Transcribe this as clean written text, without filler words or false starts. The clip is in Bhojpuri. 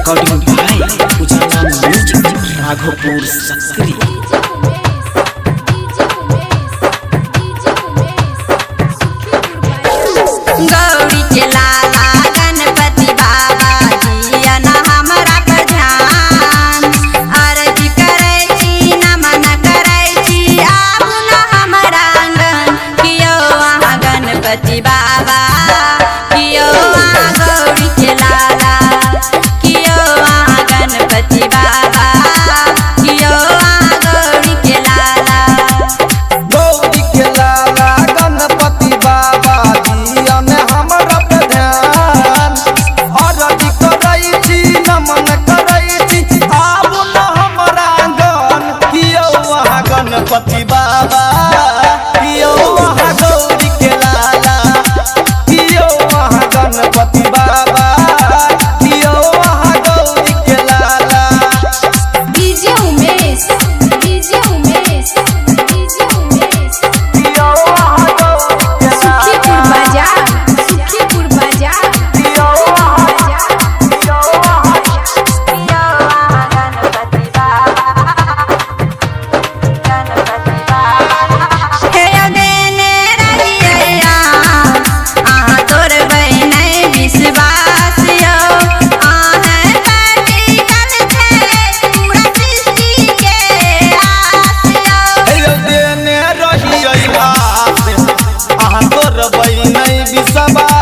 रिकॉर्डिंग बाय उजाला म्यूजिक राघोपुर सक्री। गौरी के लाला गणपति बाबा दिया ना हमरा पर ध्यान, अर्जी करे छी नमन करे छी आबू ना हमरा आंगन, कियो वहाँ गणपति बाबा कियो वहाँ गौरी के लाला, कियो वहाँ गणपति बाबा कियो वहाँ गौरी के लाला। गौरी के लाला गणपति बाबा दिया ने हमरा पे ध्यान, अर्जी करे छी नमन करे छी आबू न हमरा आंगन, कियो वहाँ गणपति बाबा कियो वहाँ गौरी के लाला, कियो वहाँ गणपति बाबा कियो वहाँ गौरी के लाला। DJ Umesh, DJ Umesh, DJ Umesh, कियो वहाँ गौरी के सुखीपुर लाला, बाजार, सुखीपुर बाजार, कियो वहाँ कियो वहाँ कियो वहाँ गणपति बाबा, गणपति बाबा। हे देने रहिया आहाँ तोर बहनै विश्वास यो, आहाँ पार्टी कल छे पूरा सृष्टि के आस यो। देने रहियै आस, अहाँ तोर बहिनै विश्वास